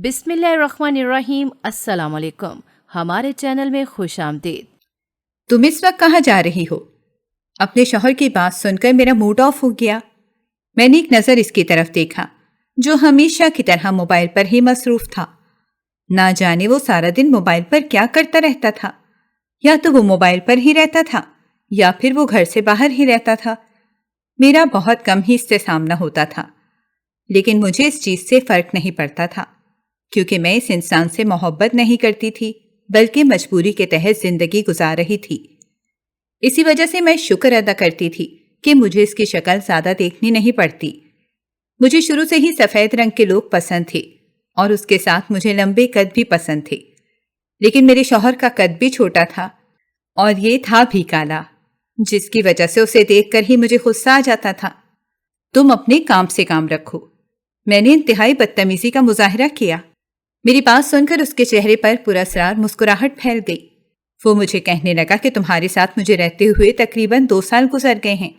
بسم اللہ الرحمن الرحیم۔ السلام علیکم، ہمارے چینل میں خوش آمدید۔ تم اس وقت کہاں جا رہی ہو؟ اپنے شوہر کی بات سن کر میرا موڈ آف ہو گیا۔ میں نے ایک نظر اس کی طرف دیکھا جو ہمیشہ کی طرح موبائل پر ہی مصروف تھا۔ نہ جانے وہ سارا دن موبائل پر کیا کرتا رہتا تھا، یا تو وہ موبائل پر ہی رہتا تھا یا پھر وہ گھر سے باہر ہی رہتا تھا۔ میرا بہت کم ہی اس سے سامنا ہوتا تھا، لیکن مجھے اس چیز سے فرق نہیں پڑتا تھا، کیونکہ میں اس انسان سے محبت نہیں کرتی تھی بلکہ مجبوری کے تحت زندگی گزار رہی تھی۔ اسی وجہ سے میں شکر ادا کرتی تھی کہ مجھے اس کی شکل زیادہ دیکھنی نہیں پڑتی۔ مجھے شروع سے ہی سفید رنگ کے لوگ پسند تھے اور اس کے ساتھ مجھے لمبے قد بھی پسند تھے، لیکن میرے شوہر کا قد بھی چھوٹا تھا اور یہ تھا بھی کالا، جس کی وجہ سے اسے دیکھ کر ہی مجھے غصہ آ جاتا تھا۔ تم اپنے کام سے کام رکھو، میں نے انتہائی بدتمیزی کا مظاہرہ کیا۔ میری بات سن کر اس کے چہرے پر پراسرار مسکراہٹ پھیل گئی۔ وہ مجھے کہنے لگا کہ تمہارے ساتھ مجھے رہتے ہوئے تقریباً 2 سال گزر گئے ہیں،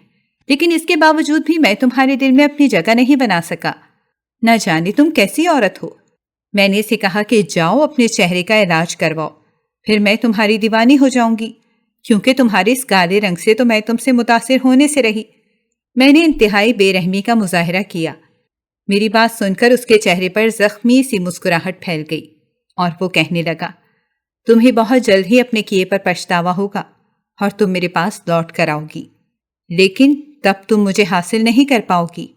لیکن اس کے باوجود بھی میں تمہارے دل میں اپنی جگہ نہیں بنا سکا۔ نہ جانے تم کیسی عورت ہو۔ میں نے اسے کہا کہ جاؤ اپنے چہرے کا علاج کرواؤ، پھر میں تمہاری دیوانی ہو جاؤں گی، کیونکہ تمہارے اس کالے رنگ سے تو میں تم سے متاثر ہونے سے رہی۔ میں نے انتہائی بے رحمی کا مظاہرہ کیا۔ میری بات سن کر اس کے چہرے پر زخمی سی مسکراہٹ پھیل گئی اور وہ کہنے لگا، تمہیں بہت جلد ہی اپنے کیے پر پچھتاوا ہوگا اور تم میرے پاس لوٹ کر آؤ گی، لیکن تب تم مجھے حاصل نہیں کر پاؤ گی۔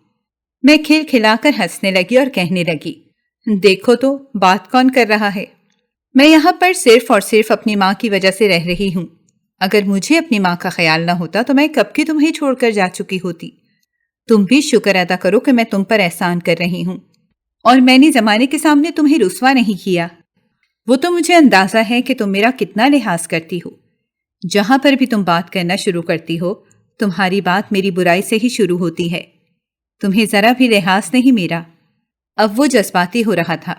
میں کھل کھلا کر ہنسنے لگی اور کہنے لگی، دیکھو تو بات کون کر رہا ہے؟ میں یہاں پر صرف اور صرف اپنی ماں کی وجہ سے رہ رہی ہوں۔ اگر مجھے اپنی ماں کا خیال نہ ہوتا تو میں کب کی تمہیں چھوڑ کر جا چکی ہوتی۔ تم بھی شکر ادا کرو کہ میں تم پر احسان کر رہی ہوں اور میں نے زمانے کے سامنے تمہیں رسوا نہیں کیا۔ وہ تو مجھے اندازہ ہے کہ تم میرا کتنا لحاظ کرتی ہو۔ جہاں پر بھی تم بات کرنا شروع کرتی ہو، تمہاری بات میری برائی سے ہی شروع ہوتی ہے۔ تمہیں ذرا بھی لحاظ نہیں میرا۔ اب وہ جذباتی ہو رہا تھا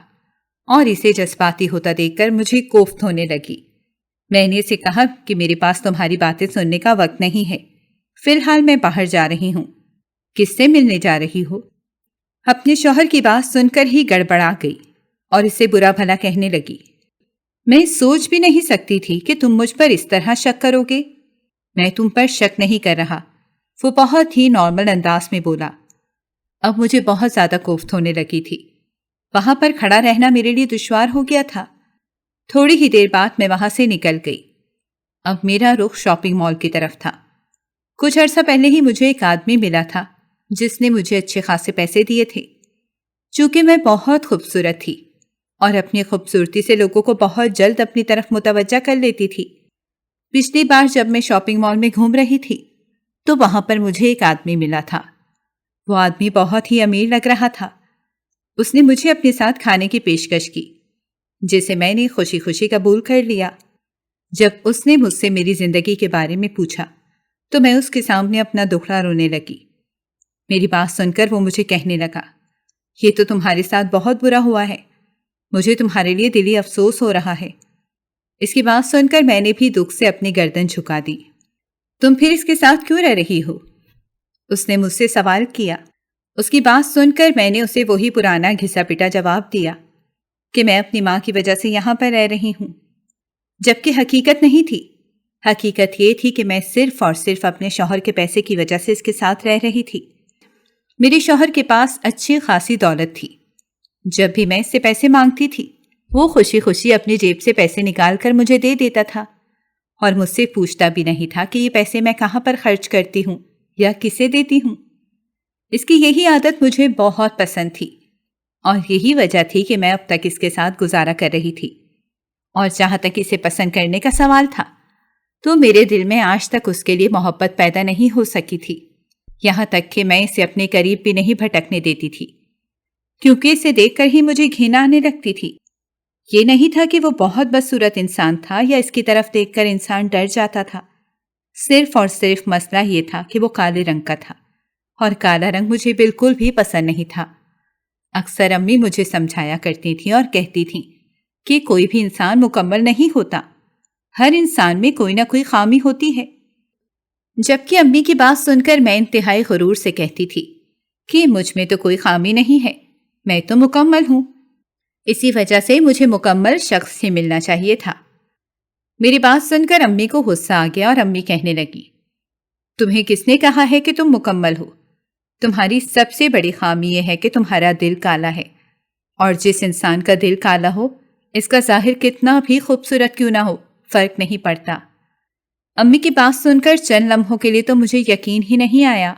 اور اسے جذباتی ہوتا دیکھ کر مجھے کوفت ہونے لگی۔ میں نے اسے کہا کہ میرے پاس تمہاری باتیں سننے کا وقت نہیں ہے، فی الحال میں باہر جا رہی ہوں۔ کس سے ملنے جا رہی ہو؟ اپنے شوہر کی بات سن کر ہی گڑبڑا گئی اور اسے برا بھلا کہنے لگی، میں سوچ بھی نہیں سکتی تھی کہ تم مجھ پر اس طرح شک کرو گے۔ میں تم پر شک نہیں کر رہا، وہ بہت ہی نارمل انداز میں بولا۔ اب مجھے بہت زیادہ کوفت ہونے لگی تھی۔ وہاں پر کھڑا رہنا میرے لیے دشوار ہو گیا تھا۔ تھوڑی ہی دیر بعد میں وہاں سے نکل گئی۔ اب میرا رخ شاپنگ مال کی طرف تھا۔ کچھ عرصہ پہلے ہی مجھے ایک آدمی ملا تھا جس نے مجھے اچھے خاصے پیسے دیے تھے۔ چونکہ میں بہت خوبصورت تھی اور اپنی خوبصورتی سے لوگوں کو بہت جلد اپنی طرف متوجہ کر لیتی تھی، پچھلی بار جب میں شاپنگ مال میں گھوم رہی تھی تو وہاں پر مجھے ایک آدمی ملا تھا۔ وہ آدمی بہت ہی امیر لگ رہا تھا۔ اس نے مجھے اپنے ساتھ کھانے کی پیشکش کی، جسے میں نے خوشی خوشی قبول کر لیا۔ جب اس نے مجھ سے میری زندگی کے بارے میں پوچھا تو میں اس کے سامنے اپنا دکھڑا رونے لگی۔ میری بات سن کر وہ مجھے کہنے لگا، یہ تو تمہارے ساتھ بہت برا ہوا ہے، مجھے تمہارے لیے دلی افسوس ہو رہا ہے۔ اس کی بات سن کر میں نے بھی دکھ سے اپنی گردن جھکا دی۔ تم پھر اس کے ساتھ کیوں رہ رہی ہو؟ اس نے مجھ سے سوال کیا۔ اس کی بات سن کر میں نے اسے وہی پرانا گھسا پٹا جواب دیا کہ میں اپنی ماں کی وجہ سے یہاں پر رہ رہی ہوں، جبکہ حقیقت نہیں تھی۔ حقیقت یہ تھی کہ میں صرف اور صرف اپنے شوہر کے پیسے کی وجہ سے اس کے ساتھ رہ رہی تھی۔ میرے شوہر کے پاس اچھی خاصی دولت تھی۔ جب بھی میں اس سے پیسے مانگتی تھی، وہ خوشی خوشی اپنی جیب سے پیسے نکال کر مجھے دے دیتا تھا اور مجھ سے پوچھتا بھی نہیں تھا کہ یہ پیسے میں کہاں پر خرچ کرتی ہوں یا کسے دیتی ہوں۔ اس کی یہی عادت مجھے بہت پسند تھی اور یہی وجہ تھی کہ میں اب تک اس کے ساتھ گزارا کر رہی تھی۔ اور جہاں تک اسے پسند کرنے کا سوال تھا تو میرے دل میں آج تک اس کے لیے محبت پیدا نہیں ہو سکی تھی، یہاں تک کہ میں اسے اپنے قریب بھی نہیں بھٹکنے دیتی تھی، کیونکہ اسے دیکھ کر ہی مجھے گھن آنے لگتی تھی۔ یہ نہیں تھا کہ وہ بہت بدصورت انسان تھا یا اس کی طرف دیکھ کر انسان ڈر جاتا تھا، صرف اور صرف مسئلہ یہ تھا کہ وہ کالے رنگ کا تھا اور کالا رنگ مجھے بالکل بھی پسند نہیں تھا۔ اکثر امی مجھے سمجھایا کرتی تھیں اور کہتی تھیں کہ کوئی بھی انسان مکمل نہیں ہوتا، ہر انسان میں کوئی نہ کوئی خامی ہوتی ہے، جبکہ امی کی بات سن کر میں انتہائی غرور سے کہتی تھی کہ مجھ میں تو کوئی خامی نہیں ہے، میں تو مکمل ہوں۔ اسی وجہ سے مجھے مکمل شخص ہی ملنا چاہیے تھا۔ میری بات سن کر امی کو غصہ آ گیا اور امی کہنے لگی، تمہیں کس نے کہا ہے کہ تم مکمل ہو؟ تمہاری سب سے بڑی خامی یہ ہے کہ تمہارا دل کالا ہے، اور جس انسان کا دل کالا ہو اس کا ظاہر کتنا بھی خوبصورت کیوں نہ ہو فرق نہیں پڑتا۔ امی کی بات سن کر چند لمحوں کے لیے تو مجھے یقین ہی نہیں آیا۔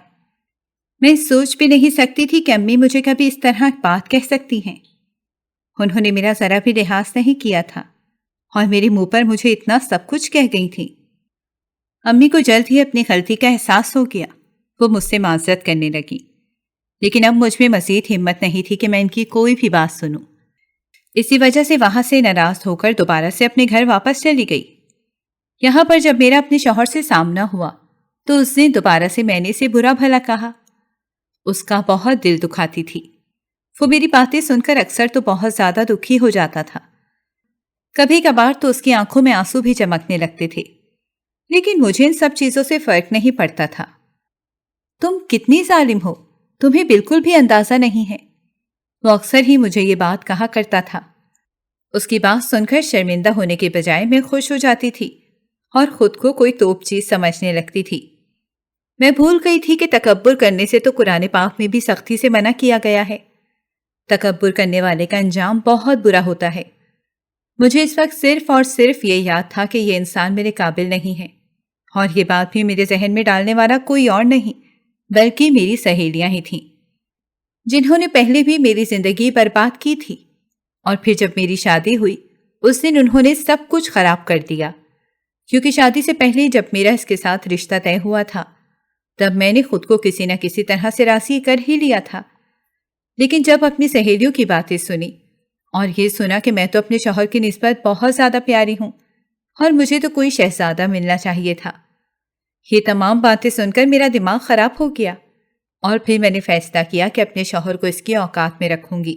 میں سوچ بھی نہیں سکتی تھی کہ امی مجھے کبھی اس طرح بات کہہ سکتی ہیں۔ انہوں نے میرا ذرا بھی لحاظ نہیں کیا تھا اور میرے منہ پر مجھے اتنا سب کچھ کہہ گئی تھی۔ امی کو جلد ہی اپنی غلطی کا احساس ہو گیا۔ وہ مجھ سے معذرت کرنے لگی، لیکن اب مجھ میں مزید ہمت نہیں تھی کہ میں ان کی کوئی بھی بات سنوں۔ اسی وجہ سے وہاں سے ناراض ہو کر دوبارہ سے اپنے گھر واپس چلی گئی۔ یہاں پر جب میرا اپنے شوہر سے سامنا ہوا تو اس نے دوبارہ سے میں نے برا بھلا کہا۔ اس کا بہت دل دکھاتی تھی۔ وہ میری باتیں سن کر اکثر تو بہت زیادہ دکھی ہو جاتا تھا۔ کبھی کبھار تو اس کی آنکھوں میں آنسو بھی چمکنے لگتے تھے، لیکن مجھے ان سب چیزوں سے فرق نہیں پڑتا تھا۔ تم کتنی ظالم ہو، تمہیں بالکل بھی اندازہ نہیں ہے، وہ اکثر ہی مجھے یہ بات کہا کرتا تھا۔ اس کی بات سن کر شرمندہ ہونے کے بجائے میں خوش ہو جاتی تھی اور خود کو کوئی توپ چیز سمجھنے لگتی تھی۔ میں بھول گئی تھی کہ تکبر کرنے سے تو قرآن پاک میں بھی سختی سے منع کیا گیا ہے۔ تکبر کرنے والے کا انجام بہت برا ہوتا ہے۔ مجھے اس وقت صرف اور صرف یہ یاد تھا کہ یہ انسان میرے قابل نہیں ہے، اور یہ بات بھی میرے ذہن میں ڈالنے والا کوئی اور نہیں بلکہ میری سہیلیاں ہی تھیں، جنہوں نے پہلے بھی میری زندگی برباد کی تھی، اور پھر جب میری شادی ہوئی اس دن انہوں نے سب کچھ خراب کر دیا۔ کیونکہ شادی سے پہلے جب میرا اس کے ساتھ رشتہ طے ہوا تھا تب میں نے خود کو کسی نہ کسی طرح سے راضی کر ہی لیا تھا، لیکن جب اپنی سہیلیوں کی باتیں سنی اور یہ سنا کہ میں تو اپنے شوہر کی نسبت بہت زیادہ پیاری ہوں اور مجھے تو کوئی شہزادہ ملنا چاہیے تھا، یہ تمام باتیں سن کر میرا دماغ خراب ہو گیا، اور پھر میں نے فیصلہ کیا کہ اپنے شوہر کو اس کی اوقات میں رکھوں گی۔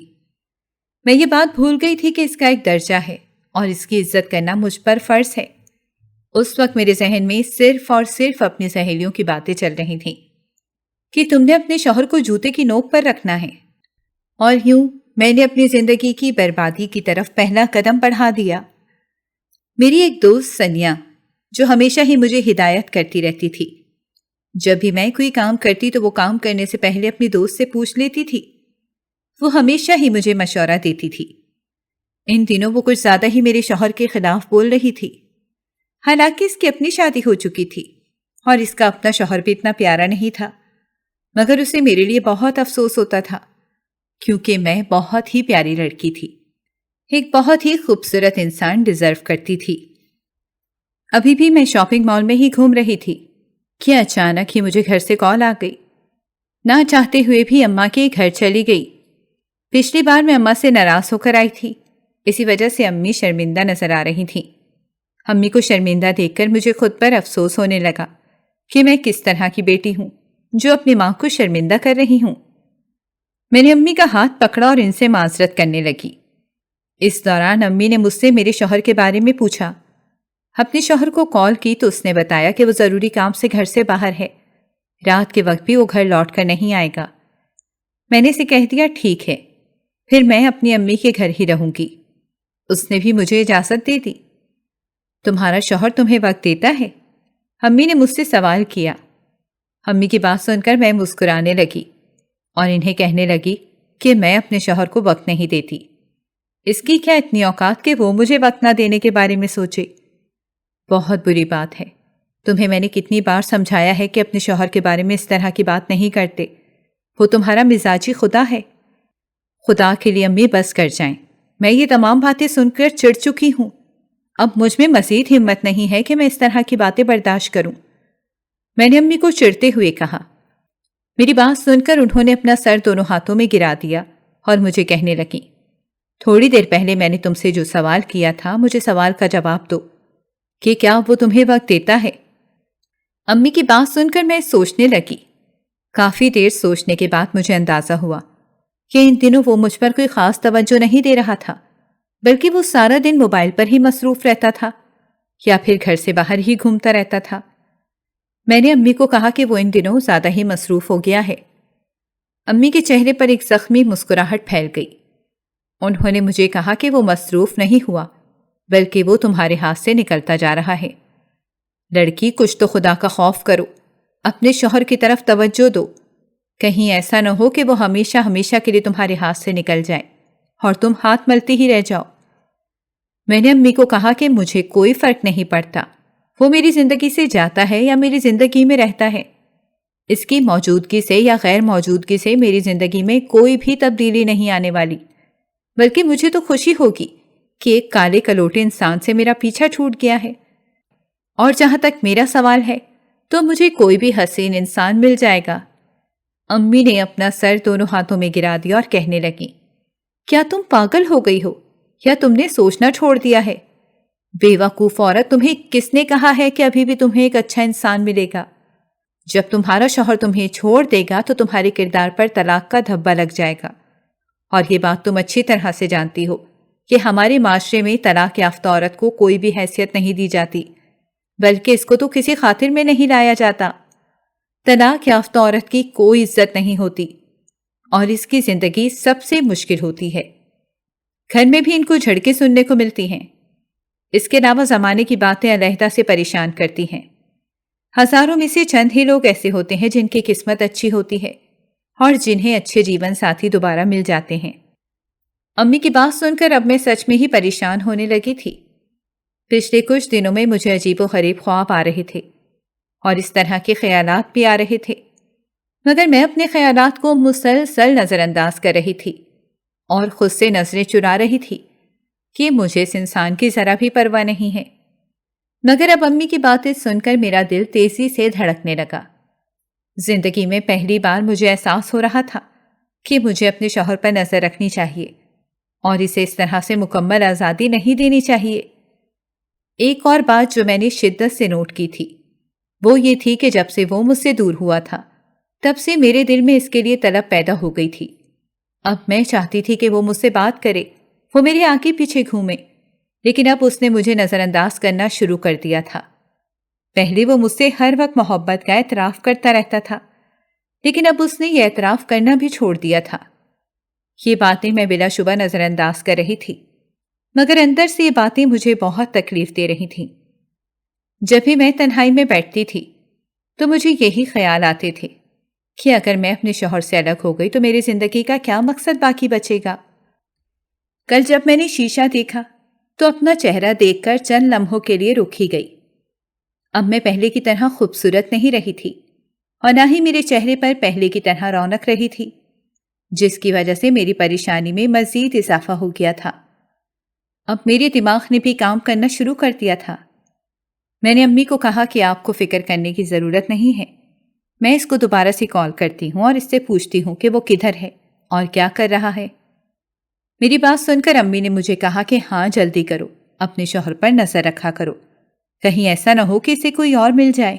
میں یہ بات بھول گئی تھی کہ اس کا ایک درجہ ہے اور اس کی عزت کرنا مجھ پر فرض ہے۔ اس وقت میرے ذہن میں صرف اور صرف اپنی سہیلیوں کی باتیں چل رہی تھیں کہ تم نے اپنے شوہر کو جوتے کی نوک پر رکھنا ہے، اور یوں میں نے اپنی زندگی کی بربادی کی طرف پہلا قدم بڑھا دیا۔ میری ایک دوست سنیا، جو ہمیشہ ہی مجھے ہدایت کرتی رہتی تھی، جب بھی میں کوئی کام کرتی تو وہ کام کرنے سے پہلے اپنی دوست سے پوچھ لیتی تھی۔ وہ ہمیشہ ہی مجھے مشورہ دیتی تھی۔ ان دنوں وہ کچھ زیادہ ہی میرے شوہر کے خلاف بول رہی تھی، حالانکہ اس کی اپنی شادی ہو چکی تھی اور اس کا اپنا شوہر بھی اتنا پیارا نہیں تھا، مگر اسے میرے لیے بہت افسوس ہوتا تھا کیونکہ میں بہت ہی پیاری لڑکی تھی، ایک بہت ہی خوبصورت انسان ڈیزرو کرتی تھی۔ ابھی بھی میں شاپنگ مال میں ہی گھوم رہی تھی کہ اچانک ہی مجھے گھر سے کال آ گئی۔ نہ چاہتے ہوئے بھی اماں کے گھر چلی گئی۔ پچھلی بار میں اماں سے ناراض ہو کر آئی تھی، اسی وجہ سے امی شرمندہ نظر آ رہی تھیں۔ امی کو شرمندہ دیکھ کر مجھے خود پر افسوس ہونے لگا کہ میں کس طرح کی بیٹی ہوں جو اپنی ماں کو شرمندہ کر رہی ہوں۔ میں نے امی کا ہاتھ پکڑا اور ان سے معذرت کرنے لگی۔ اس دوران امی نے مجھ سے میرے شوہر کے بارے میں پوچھا۔ اپنے شوہر کو کال کی تو اس نے بتایا کہ وہ ضروری کام سے گھر سے باہر ہے، رات کے وقت بھی وہ گھر لوٹ کر نہیں آئے گا۔ میں نے اسے کہہ دیا ٹھیک ہے، پھر میں اپنی امی کے گھر ہی رہوں گی۔ اس نے بھی مجھے اجازت دے دی۔ تمہارا شوہر تمہیں وقت دیتا ہے؟ امی نے مجھ سے سوال کیا۔ امی کی بات سن کر میں مسکرانے لگی اور انہیں کہنے لگی کہ میں اپنے شوہر کو وقت نہیں دیتی۔ اس کی کیا اتنی اوقات کہ وہ مجھے وقت نہ دینے کے بارے میں سوچے؟ بہت بری بات ہے۔ تمہیں میں نے کتنی بار سمجھایا ہے کہ اپنے شوہر کے بارے میں اس طرح کی بات نہیں کرتے، وہ تمہارا مزاجی خدا ہے۔ خدا کے لیے امی بس کر جائیں، میں یہ تمام باتیں سن کر چڑ چکی ہوں۔ اب مجھ میں مزید ہمت نہیں ہے کہ میں اس طرح کی باتیں برداشت کروں، میں نے امی کو چڑھتے ہوئے کہا۔ میری بات سن کر انہوں نے اپنا سر دونوں ہاتھوں میں گرا دیا اور مجھے کہنے لگیں، تھوڑی دیر پہلے میں نے تم سے جو سوال کیا تھا مجھے سوال کا جواب دو کہ کیا وہ تمہیں وقت دیتا ہے؟ امی کی بات سن کر میں سوچنے لگی۔ کافی دیر سوچنے کے بعد مجھے اندازہ ہوا کہ ان دنوں وہ مجھ پر کوئی خاص توجہ نہیں دے رہا تھا، بلکہ وہ سارا دن موبائل پر ہی مصروف رہتا تھا یا پھر گھر سے باہر ہی گھومتا رہتا تھا۔ میں نے امی کو کہا کہ وہ ان دنوں زیادہ ہی مصروف ہو گیا ہے۔ امی کے چہرے پر ایک زخمی مسکراہٹ پھیل گئی۔ انہوں نے مجھے کہا کہ وہ مصروف نہیں ہوا بلکہ وہ تمہارے ہاتھ سے نکلتا جا رہا ہے۔ لڑکی، کچھ تو خدا کا خوف کرو، اپنے شوہر کی طرف توجہ دو، کہیں ایسا نہ ہو کہ وہ ہمیشہ ہمیشہ کے لیے تمہارے ہاتھ سے نکل جائے اور تم ہاتھ ملتی ہی رہ جاؤ۔ میں نے امی کو کہا کہ مجھے کوئی فرق نہیں پڑتا، وہ میری زندگی سے جاتا ہے یا میری زندگی میں رہتا ہے، اس کی موجودگی سے یا غیر موجودگی سے میری زندگی میں کوئی بھی تبدیلی نہیں آنے والی، بلکہ مجھے تو خوشی ہوگی کہ ایک کالے کلوٹے انسان سے میرا پیچھا چھوٹ گیا ہے، اور جہاں تک میرا سوال ہے تو مجھے کوئی بھی حسین انسان مل جائے گا۔ امی نے اپنا سر دونوں ہاتھوں میں گرا دیا اور کہنے لگی، کیا تم پاگل ہو گئی ہو یا تم نے سوچنا چھوڑ دیا ہے؟ بے وقوف عورت، تمہیں کس نے کہا ہے کہ ابھی بھی تمہیں ایک اچھا انسان ملے گا؟ جب تمہارا شوہر تمہیں چھوڑ دے گا تو تمہارے کردار پر طلاق کا دھبا لگ جائے گا، اور یہ بات تم اچھی طرح سے جانتی ہو کہ ہمارے معاشرے میں طلاق یافتہ عورت کو کوئی بھی حیثیت نہیں دی جاتی، بلکہ اس کو تو کسی خاطر میں نہیں لایا جاتا۔ طلاق یافتہ عورت کی کوئی عزت نہیں ہوتی اور اس کی زندگی سب سے مشکل ہوتی ہے۔ گھر میں بھی ان کو جھڑکیں سننے کو ملتی ہیں، اس کے علاوہ زمانے کی باتیں علیحدہ سے پریشان کرتی ہیں۔ ہزاروں میں سے چند ہی لوگ ایسے ہوتے ہیں جن کی قسمت اچھی ہوتی ہے اور جنہیں اچھے جیون ساتھی دوبارہ مل جاتے ہیں۔ امی کی بات سن کر اب میں سچ میں ہی پریشان ہونے لگی تھی۔ پچھلے کچھ دنوں میں مجھے عجیب و غریب خواب آ رہے تھے اور اس طرح کے خیالات بھی آ رہے تھے، مگر میں اپنے خیالات کو مسلسل نظر انداز کر رہی تھی اور خود سے نظریں چرا رہی تھی کہ مجھے اس انسان کی ذرا بھی پرواہ نہیں ہے۔ مگر اب امی کی باتیں سن کر میرا دل تیزی سے دھڑکنے لگا۔ زندگی میں پہلی بار مجھے احساس ہو رہا تھا کہ مجھے اپنے شوہر پر نظر رکھنی چاہیے اور اسے اس طرح سے مکمل آزادی نہیں دینی چاہیے۔ ایک اور بات جو میں نے شدت سے نوٹ کی تھی وہ یہ تھی کہ جب سے وہ مجھ سے دور ہوا تھا تب سے میرے دل میں اس کے لیے طلب پیدا ہو گئی تھی۔ اب میں چاہتی تھی کہ وہ مجھ سے بات کرے، وہ میرے آگے پیچھے گھومے، لیکن اب اس نے مجھے نظر انداز کرنا شروع کر دیا تھا۔ پہلے وہ مجھ سے ہر وقت محبت کا اعتراف کرتا رہتا تھا، لیکن اب اس نے یہ اعتراف کرنا بھی چھوڑ دیا تھا۔ یہ باتیں میں بلا شبہ نظر انداز کر رہی تھی، مگر اندر سے یہ باتیں مجھے بہت تکلیف دے رہی تھیں۔ جب بھی میں تنہائی میں بیٹھتی تھی تو مجھے یہی خیال آتے تھے کہ اگر میں اپنے شوہر سے الگ ہو گئی تو میری زندگی کا کیا مقصد باقی بچے گا۔ کل جب میں نے شیشہ دیکھا تو اپنا چہرہ دیکھ کر چند لمحوں کے لیے رکی گئی۔ اب میں پہلے کی طرح خوبصورت نہیں رہی تھی اور نہ ہی میرے چہرے پر پہلے کی طرح رونق رہی تھی، جس کی وجہ سے میری پریشانی میں مزید اضافہ ہو گیا تھا۔ اب میرے دماغ نے بھی کام کرنا شروع کر دیا تھا۔ میں نے امی کو کہا کہ آپ کو فکر کرنے کی ضرورت نہیں ہے، میں اس کو دوبارہ سے کال کرتی ہوں اور اس سے پوچھتی ہوں کہ وہ کدھر ہے اور کیا کر رہا ہے۔ میری بات سن کر امی نے مجھے کہا کہ ہاں جلدی کرو، اپنے شوہر پر نظر رکھا کرو، کہیں ایسا نہ ہو کہ اسے کوئی اور مل جائے۔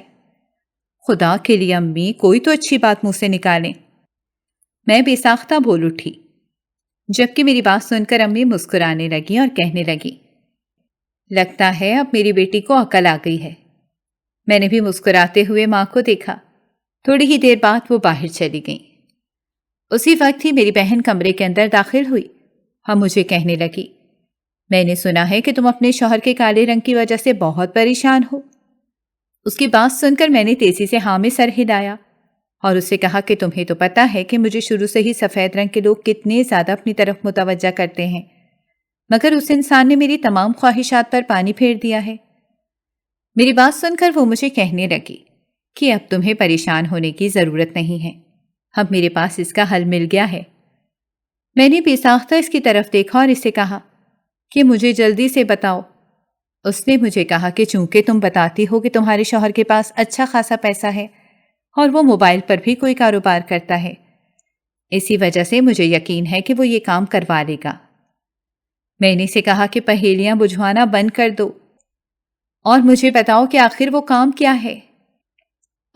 خدا کے لیے امی، کوئی تو اچھی بات منہ سے نکالیں۔ میں بے ساختہ بول اٹھی، جبکہ میری بات سن کر امی مسکرانے لگی اور کہنے لگی، لگتا ہے اب میری بیٹی کو عقل آ گئی ہے۔ میں نے بھی مسکراتے ہوئے ماں کو دیکھا۔ تھوڑی ہی دیر بعد وہ باہر چلی گئیں۔ اسی وقت ہی میری بہن کمرے کے اندر داخل ہوئی اور مجھے کہنے لگی، میں نے سنا ہے کہ تم اپنے شوہر کے کالے رنگ کی وجہ سے بہت پریشان ہو۔ اس کی بات سن کر میں نے تیزی سے ہاں میں سر ہلایا اور اس سے کہا کہ تمہیں تو پتہ ہے کہ مجھے شروع سے ہی سفید رنگ کے لوگ کتنے زیادہ اپنی طرف متوجہ کرتے ہیں، مگر اس انسان نے میری تمام خواہشات پر پانی پھیر دیا ہے۔ میری بات سن کر وہ مجھے کہنے لگی کہ اب تمہیں پریشان ہونے کی ضرورت نہیں ہے، اب میرے پاس اس کا حل مل گیا ہے۔ میں نے بے ساختہ اس کی طرف دیکھا اور اسے کہا کہ مجھے جلدی سے بتاؤ۔ اس نے مجھے کہا کہ چونکہ تم بتاتی ہو کہ تمہارے شوہر کے پاس اچھا خاصا پیسہ ہے اور وہ موبائل پر بھی کوئی کاروبار کرتا ہے، اسی وجہ سے مجھے یقین ہے کہ وہ یہ کام کروا لے گا۔ میں نے اسے کہا کہ پہیلیاں بجھوانا بند کر دو اور مجھے بتاؤ کہ آخر وہ کام کیا ہے۔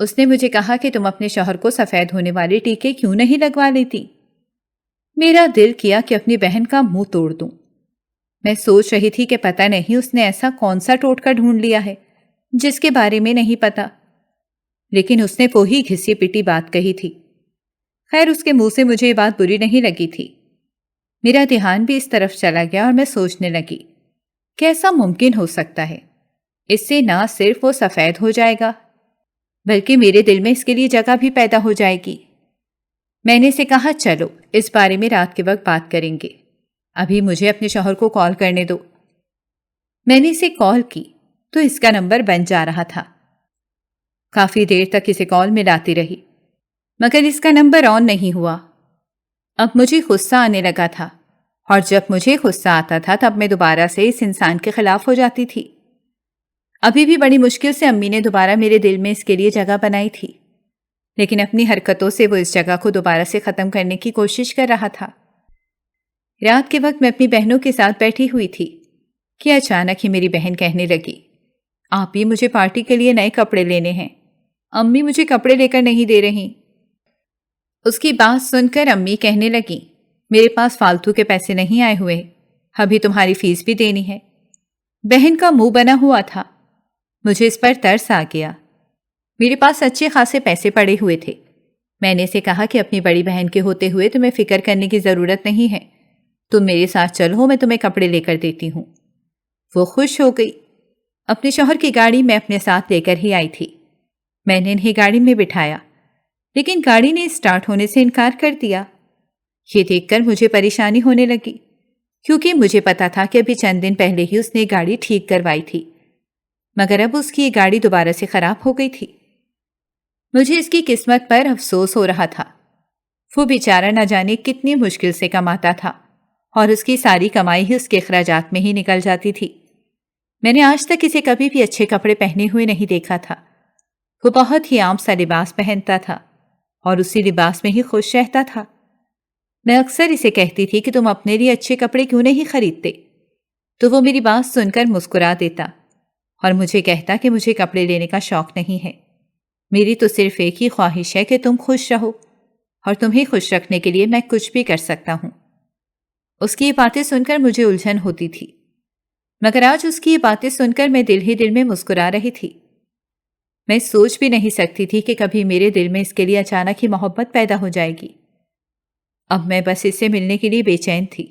اس نے مجھے کہا کہ تم اپنے شوہر کو سفید ہونے والے ٹیکے کیوں نہیں لگوا لیتی۔ میرا دل کیا کہ اپنی بہن کا منہ توڑ دوں۔ میں سوچ رہی تھی کہ پتہ نہیں اس نے ایسا کون سا ٹوٹکا ڈھونڈ لیا ہے جس کے بارے میں نہیں پتا، لیکن اس نے وہی گھسی پٹی بات کہی تھی۔ خیر، اس کے منہ سے مجھے یہ بات بری نہیں لگی تھی۔ میرا دھیان بھی اس طرف چلا گیا اور میں سوچنے لگی کہ ایسا ممکن ہو سکتا ہے۔ اس سے نہ صرف وہ سفید ہو جائے گا بلکہ میرے دل میں اس کے لیے جگہ بھی پیدا ہو جائے گی۔ میں نے اسے کہا چلو اس بارے میں رات کے وقت بات کریں گے، ابھی مجھے اپنے شوہر کو کال کرنے دو۔ میں نے اسے کال کی تو اس کا نمبر بند جا رہا تھا۔ کافی دیر تک اسے کال ملاتی رہی مگر اس کا نمبر آن نہیں ہوا۔ اب مجھے غصہ آنے لگا تھا اور جب مجھے غصہ آتا تھا تب میں دوبارہ سے اس انسان کے خلاف ہو جاتی تھی۔ ابھی بھی بڑی مشکل سے امی نے دوبارہ میرے دل میں اس کے لیے جگہ بنائی تھی، لیکن اپنی حرکتوں سے وہ اس جگہ کو دوبارہ سے ختم کرنے کی کوشش کر رہا تھا۔ رات کے وقت میں اپنی بہنوں کے ساتھ بیٹھی ہوئی تھی کہ اچانک ہی میری بہن کہنے لگی، آپ ہی مجھے پارٹی کے لیے نئے کپڑے لینے ہیں، امی مجھے کپڑے لے کر نہیں دے رہی۔ اس کی بات سن کر امی کہنے لگی، میرے پاس فالتو کے پیسے نہیں آئے ہوئے، ابھی تمہاری فیس بھی دینی ہے۔ بہن کا منہ بنا ہوا تھا، مجھے اس پر ترس آ گیا۔ میرے پاس اچھے خاصے پیسے پڑے ہوئے تھے۔ میں نے اسے کہا کہ اپنی بڑی بہن کے ہوتے ہوئے تمہیں فکر کرنے کی ضرورت نہیں ہے، تم میرے ساتھ چلو، میں تمہیں کپڑے لے کر دیتی ہوں۔ وہ خوش ہو گئی۔ اپنے شوہر کی گاڑی میں اپنے ساتھ لے کر ہی آئی تھی۔ میں نے انہیں گاڑی میں بٹھایا لیکن گاڑی نے اسٹارٹ ہونے سے انکار کر دیا۔ یہ دیکھ کر مجھے پریشانی ہونے لگی کیونکہ مجھے پتا تھا کہ ابھی چند دن پہلے ہی اس نے گاڑی ٹھیک کروائی تھی مگر اب اس کی یہ گاڑی دوبارہ سے خراب ہو گئی تھی۔ مجھے اس کی قسمت پر افسوس ہو رہا تھا۔ وہ بیچارہ نہ جانے کتنی مشکل سے کماتا تھا اور اس کی ساری کمائی ہی اس کے اخراجات میں ہی نکل جاتی تھی۔ میں نے آج تک اسے کبھی بھی اچھے کپڑے پہنے ہوئے نہیں دیکھا تھا۔ وہ بہت ہی عام سا لباس پہنتا تھا اور اسی لباس میں ہی خوش رہتا تھا۔ میں اکثر اسے کہتی تھی کہ تم اپنے لیے اچھے کپڑے کیوں نہیں خریدتے، تو وہ میری بات سن کر مسکرا دیتا اور مجھے کہتا کہ مجھے کپڑے لینے کا شوق نہیں ہے، میری تو صرف ایک ہی خواہش ہے کہ تم خوش رہو اور تمہیں خوش رکھنے کے لیے میں کچھ بھی کر سکتا ہوں۔ اس کی یہ باتیں سن کر مجھے الجھن ہوتی تھی مگر آج اس کی یہ باتیں سن کر میں دل ہی دل میں مسکرا رہی تھی۔ میں سوچ بھی نہیں سکتی تھی کہ کبھی میرے دل میں اس کے لیے اچانک ہی محبت پیدا ہو جائے گی۔ اب میں بس اس سے ملنے کے لیے بے چین تھی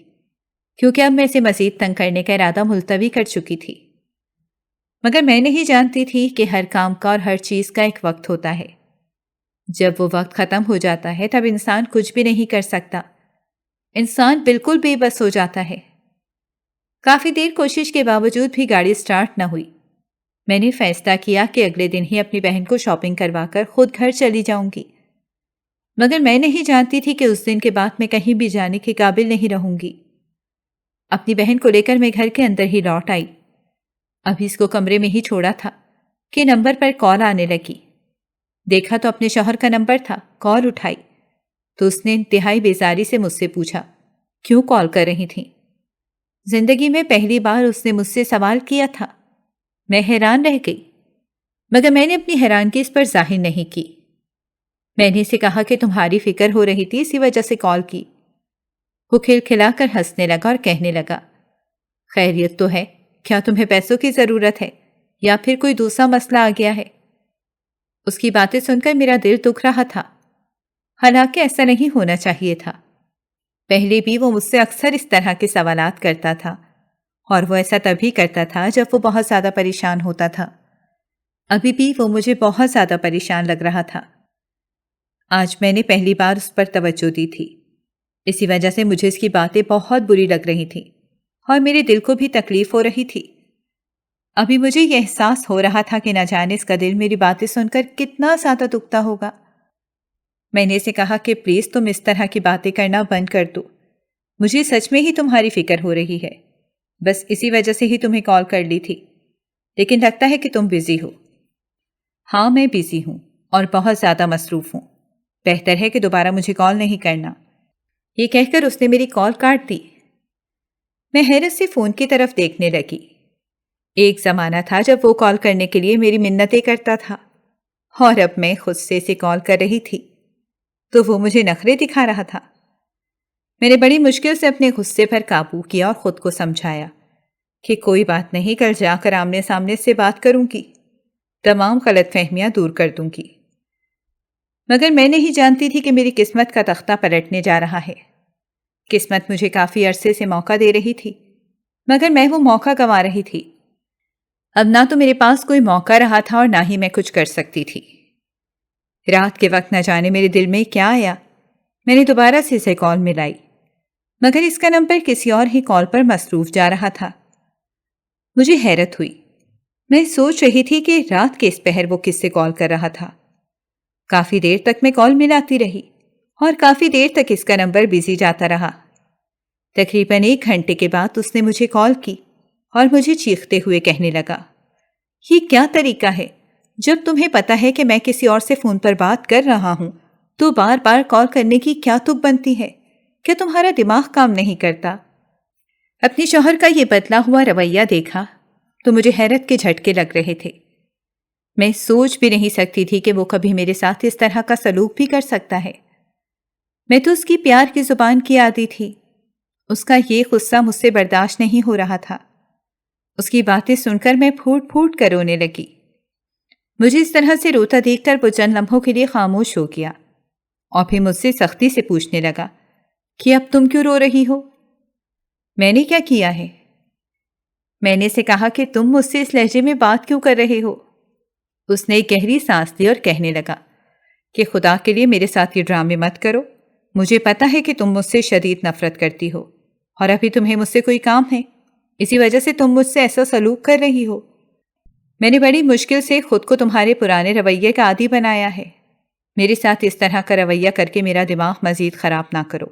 کیونکہ اب میں اسے مزید تنگ کرنے کا ارادہ ملتوی کر چکی تھی۔ مگر میں نہیں جانتی تھی کہ ہر کام کا اور ہر چیز کا ایک وقت ہوتا ہے۔ جب وہ وقت ختم ہو جاتا ہے تب انسان کچھ بھی نہیں کر سکتا، انسان بالکل بے بس ہو جاتا ہے۔ کافی دیر کوشش کے باوجود بھی گاڑی سٹارٹ نہ ہوئی۔ میں نے فیصلہ کیا کہ اگلے دن ہی اپنی بہن کو شاپنگ کروا کر خود گھر چلی جاؤں گی، مگر میں نہیں جانتی تھی کہ اس دن کے بعد میں کہیں بھی جانے کے قابل نہیں رہوں گی۔ اپنی بہن کو لے کر میں گھر کے اندر ہی لوٹ آئی۔ ابھی اس کو کمرے میں ہی چھوڑا تھا کہ نمبر پر کال آنے لگی۔ دیکھا تو اپنے شوہر کا نمبر تھا، کال اٹھائی تو اس نے انتہائی بیزاری سے مجھ سے پوچھا، کیوں کال کر رہی تھیں؟ زندگی میں پہلی بار اس نے مجھ سے سوال کیا تھا۔ میں حیران رہ گئی مگر میں نے اپنی حیرانگی اس پر ظاہر نہیں کی۔ میں نے اسے کہا کہ تمہاری فکر ہو رہی تھی، اسی وجہ سے کال کی۔ وہ کھلکھلا کر ہنسنے لگا اور کہنے لگا، خیریت تو ہے؟ کیا تمہیں پیسوں کی ضرورت ہے یا پھر کوئی دوسرا مسئلہ آ گیا ہے؟ اس کی باتیں سن کر میرا دل دکھ رہا تھا، حالانکہ ایسا نہیں ہونا چاہیے تھا۔ پہلے بھی وہ مجھ سے اکثر اس طرح کے سوالات کرتا تھا اور وہ ایسا تبھی کرتا تھا جب وہ بہت زیادہ پریشان ہوتا تھا۔ ابھی بھی وہ مجھے بہت زیادہ پریشان لگ رہا تھا۔ آج میں نے پہلی بار اس پر توجہ دی تھی، اسی وجہ سے مجھے اس کی باتیں بہت بری لگ رہی تھیں اور میرے دل کو بھی تکلیف ہو رہی تھی۔ ابھی مجھے یہ احساس ہو رہا تھا کہ نہ جانے اس کا دل میری باتیں سن کر کتنا زیادہ دکھتا ہوگا۔ میں نے اسے کہا کہ پلیز تم اس طرح کی باتیں کرنا بند کر دو، مجھے سچ میں ہی تمہاری فکر ہو رہی ہے، بس اسی وجہ سے ہی تمہیں کال کر لی تھی، لیکن لگتا ہے کہ تم بزی ہو۔ ہاں میں بزی ہوں اور بہت زیادہ مصروف ہوں، بہتر ہے کہ دوبارہ مجھے کال نہیں کرنا۔ یہ کہہ کر اس نے میری کال کاٹ دی۔ میں حیرت سے فون کی طرف دیکھنے لگی۔ ایک زمانہ تھا جب وہ کال کرنے کے لیے میری منتیں کرتا تھا اور اب میں خود سے اسے کال کر رہی تھی تو وہ مجھے نخرے دکھا رہا تھا۔ میں نے بڑی مشکل سے اپنے غصے پر قابو کیا اور خود کو سمجھایا کہ کوئی بات نہیں، کل جا کر آمنے سامنے سے بات کروں گی، تمام غلط فہمیاں دور کر دوں گی۔ مگر میں نہیں جانتی تھی کہ میری قسمت کا تختہ پلٹنے جا رہا ہے۔ قسمت مجھے کافی عرصے سے موقع دے رہی تھی، مگر میں وہ موقع گنوا رہی تھی۔ اب نہ تو میرے پاس کوئی موقع رہا تھا اور نہ ہی میں کچھ کر سکتی تھی۔ رات کے وقت نہ جانے میرے دل میں کیا آیا، میں نے دوبارہ سے اسے کال ملائی، مگر اس کا نمبر کسی اور ہی کال پر مصروف جا رہا تھا۔ مجھے حیرت ہوئی، میں سوچ رہی تھی کہ رات کے اس پہر وہ کس سے کال کر رہا تھا۔ کافی دیر تک میں کال ملاتی رہی اور کافی دیر تک اس کا نمبر بزی جاتا رہا۔ تقریباً 1 گھنٹے کے بعد اس نے مجھے کال کی اور مجھے چیختے ہوئے کہنے لگا، یہ کیا طریقہ ہے؟ جب تمہیں پتا ہے کہ میں کسی اور سے فون پر بات کر رہا ہوں تو بار بار کال کرنے کی کیا تک بنتی ہے؟ کیا تمہارا دماغ کام نہیں کرتا؟ اپنے شوہر کا یہ بدلا ہوا رویہ دیکھا تو مجھے حیرت کے جھٹکے لگ رہے تھے۔ میں سوچ بھی نہیں سکتی تھی کہ وہ کبھی میرے ساتھ اس طرح کا سلوک بھی کر سکتا ہے۔ میں تو اس کی پیار کی زبان کی عادی تھی، اس کا یہ غصہ مجھ سے برداشت نہیں ہو رہا تھا۔ اس کی باتیں سن کر میں پھوٹ پھوٹ کر رونے لگی۔ مجھے اس طرح سے روتا دیکھ کر وہ چند لمحوں کے لیے خاموش ہو گیا اور پھر مجھ سے سختی سے پوچھنے لگا کہ اب تم کیوں رو رہی ہو؟ میں نے کیا کیا ہے؟ میں نے اسے کہا کہ تم مجھ سے اس لہجے میں بات کیوں کر رہے ہو؟ اس نے ایک گہری سانس لی اور کہنے لگا کہ خدا کے لیے میرے ساتھ یہ ڈرامے مت کرو، مجھے پتا ہے کہ تم مجھ سے شدید نفرت کرتی ہو اور ابھی تمہیں مجھ سے کوئی کام ہے، اسی وجہ سے تم مجھ سے ایسا سلوک کر رہی ہو۔ میں نے بڑی مشکل سے خود کو تمہارے پرانے رویے کا عادی بنایا ہے، میرے ساتھ اس طرح کا رویہ کر کے میرا دماغ مزید خراب نہ کرو،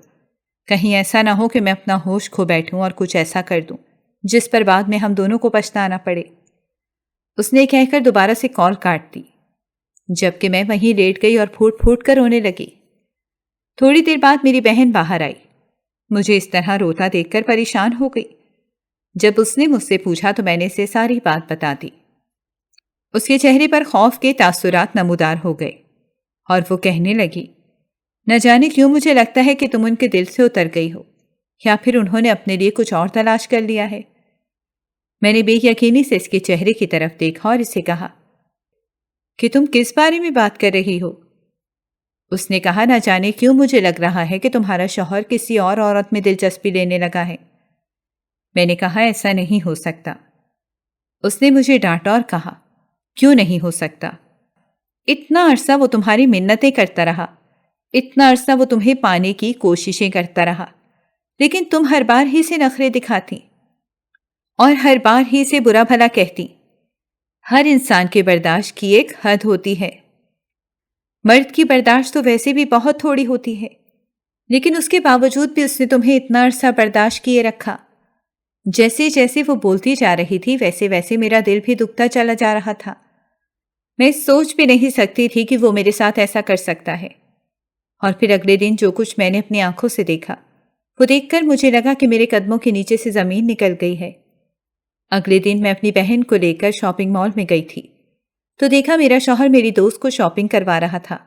کہیں ایسا نہ ہو کہ میں اپنا ہوش کھو بیٹھوں اور کچھ ایسا کر دوں جس پر بعد میں ہم دونوں کو پچھتانا پڑے۔ اس نے کہہ کر دوبارہ سے کال کاٹ دی، جبکہ میں وہیں لیٹ گئی اور پھوٹ پھوٹ کر رونے لگی۔ تھوڑی دیر بعد میری بہن باہر آئی، مجھے اس طرح روتا دیکھ کر پریشان ہو گئی۔ جب اس نے مجھ سے پوچھا تو میں نے اسے ساری بات بتا دی۔ اس کے چہرے پر خوف کے تاثرات نمودار ہو گئے اور وہ کہنے لگی، نہ جانے کیوں مجھے لگتا ہے کہ تم ان کے دل سے اتر گئی ہو، یا پھر انہوں نے اپنے لیے کچھ اور تلاش کر لیا ہے۔ میں نے بے یقینی سے اس کے چہرے کی طرف دیکھا اور اسے کہا کہ تم کس بارے میں بات کر رہی ہو؟ اس نے کہا، نہ جانے کیوں مجھے لگ رہا ہے کہ تمہارا شوہر کسی اور عورت میں دلچسپی لینے لگا ہے۔ میں نے کہا، ایسا نہیں ہو سکتا۔ اس نے مجھے ڈانٹا اور کہا، کیوں نہیں ہو سکتا؟ اتنا عرصہ وہ تمہاری منتیں کرتا رہا، اتنا عرصہ وہ تمہیں پانے کی کوششیں کرتا رہا، لیکن تم ہر بار ہی سے نخرے دکھاتی اور ہر بار ہی سے برا بھلا کہتی۔ ہر انسان کے برداشت کی ایک حد ہوتی ہے۔ مرد کی برداشت تو ویسے بھی بہت تھوڑی ہوتی ہے، لیکن اس کے باوجود بھی اس نے تمہیں اتنا عرصہ برداشت کیے رکھا۔ جیسے جیسے وہ بولتی جا رہی تھی ویسے ویسے میرا دل بھی دکھتا چلا جا رہا تھا۔ میں سوچ بھی نہیں سکتی تھی کہ وہ میرے ساتھ ایسا کر سکتا ہے۔ اور پھر اگلے دن جو کچھ میں نے اپنی آنکھوں سے دیکھا وہ دیکھ کر مجھے لگا کہ میرے قدموں کے نیچے سے زمین نکل گئی ہے۔ اگلے دن میں اپنی بہن کو لے کر شاپنگ مال میں گئی تھی تو دیکھا میرا شوہر میری دوست کو شاپنگ کروا رہا تھا۔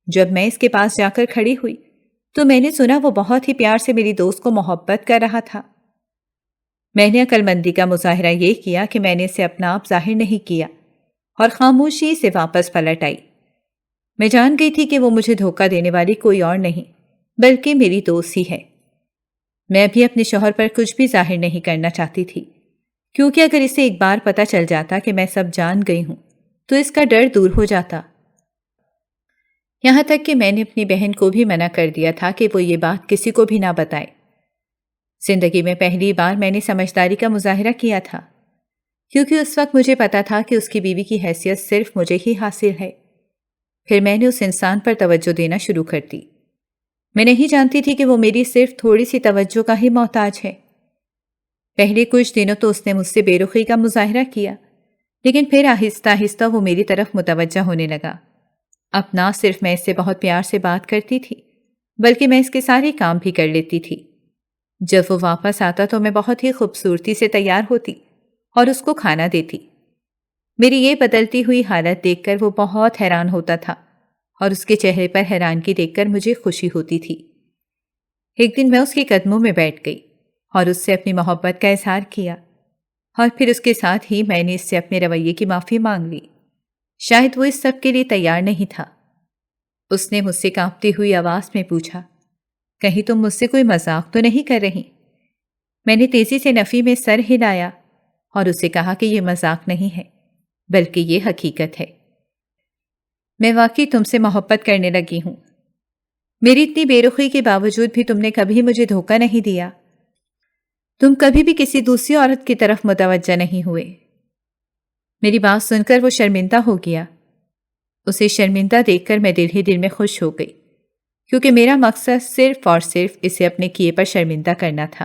جب میں اس کے پاس جا کر کھڑی ہوئی تو میں نے سنا وہ بہت ہی پیار سے میری دوست کو محبت کر رہا تھا۔ میں نے عقل مندی کا مظاہرہ یہ کیا کہ میں نے اسے اپنا آپ ظاہر نہیں کیا اور خاموشی سے واپس پلٹ آئی۔ میں جان گئی تھی کہ وہ مجھے دھوکہ دینے والی کوئی اور نہیں بلکہ میری دوست ہی ہے۔ میں بھی اپنے شوہر پر کچھ بھی ظاہر نہیں کرنا چاہتی تھی، کیونکہ اگر اسے ایک بار پتہ چل جاتا کہ میں سب جان گئی ہوں تو اس کا ڈر دور ہو جاتا۔ یہاں تک کہ میں نے اپنی بہن کو بھی منع کر دیا تھا کہ وہ یہ بات کسی کو بھی نہ بتائے۔ زندگی میں پہلی بار میں نے سمجھداری کا مظاہرہ کیا تھا، کیونکہ اس وقت مجھے پتا تھا کہ اس کی بیوی کی حیثیت صرف مجھے ہی حاصل ہے۔ پھر میں نے اس انسان پر توجہ دینا شروع کر دی۔ میں نہیں جانتی تھی کہ وہ میری صرف تھوڑی سی توجہ کا ہی محتاج ہے۔ پہلے کچھ دنوں تو اس نے مجھ سے بے رخی کا مظاہرہ کیا، لیکن پھر آہستہ آہستہ وہ میری طرف متوجہ ہونے لگا۔ اب نہ صرف میں اس سے بہت پیار سے بات کرتی تھی بلکہ میں اس کے سارے کام بھی کر لیتی تھی۔ جب وہ واپس آتا تو میں بہت ہی خوبصورتی سے تیار ہوتی اور اس کو کھانا دیتی۔ میری یہ بدلتی ہوئی حالت دیکھ کر وہ بہت حیران ہوتا تھا اور اس کے چہرے پر حیرانگی دیکھ کر مجھے خوشی ہوتی تھی۔ ایک دن میں اس کے قدموں میں بیٹھ گئی اور اس سے اپنی محبت کا اظہار کیا، اور پھر اس کے ساتھ ہی میں نے اس سے اپنے رویے کی معافی مانگ لی۔ شاید وہ اس سب کے لیے تیار نہیں تھا۔ اس نے مجھ سے کانپتی ہوئی آواز میں پوچھا، کہیں تم مجھ سے کوئی مذاق تو نہیں کر رہی؟ میں نے تیزی سے نفی میں سر ہلایا اور اسے کہا کہ یہ مذاق نہیں ہے بلکہ یہ حقیقت ہے۔ میں واقعی تم سے محبت کرنے لگی ہوں۔ میری اتنی بے رخی کے باوجود بھی تم نے کبھی مجھے دھوکہ نہیں دیا۔ تم کبھی بھی کسی دوسری عورت کی طرف متوجہ نہیں ہوئے۔ میری بات سن کر وہ شرمندہ ہو گیا۔ اسے شرمندہ دیکھ کر میں دل ہی دل میں خوش ہو گئی، کیونکہ میرا مقصد صرف اور صرف اسے اپنے کیے پر شرمندہ کرنا تھا۔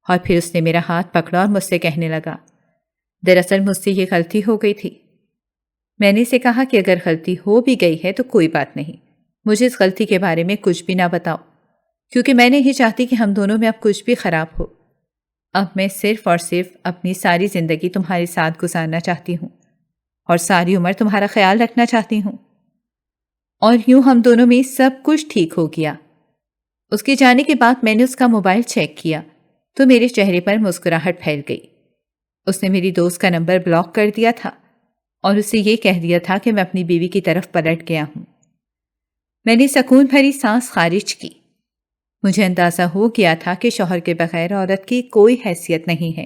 اور پھر اس نے میرا ہاتھ پکڑا اور مجھ سے کہنے لگا، دراصل مجھ سے یہ غلطی ہو گئی تھی۔ میں نے اسے کہا کہ اگر غلطی ہو بھی گئی ہے تو کوئی بات نہیں، مجھے اس غلطی کے بارے میں کچھ بھی نہ بتاؤ، کیونکہ میں نہیں چاہتی کہ ہم دونوں میں اب کچھ بھی خراب ہو۔ اب میں صرف اور صرف اپنی ساری زندگی تمہارے ساتھ گزارنا چاہتی ہوں اور ساری عمر تمہارا خیال رکھنا چاہتی ہوں۔ اور یوں ہم دونوں میں سب کچھ ٹھیک ہو گیا۔ اس کے جانے کے بعد میں نے اس کا موبائل چیک کیا تو میرے چہرے پر مسکراہٹ پھیل گئی۔ اس نے میری دوست کا نمبر بلاک کر دیا تھا اور اسے یہ کہہ دیا تھا کہ میں اپنی بیوی کی طرف پلٹ گیا ہوں۔ میں نے سکون بھری سانس خارج کی۔ مجھے اندازہ ہو گیا تھا کہ شوہر کے بغیر عورت کی کوئی حیثیت نہیں ہے۔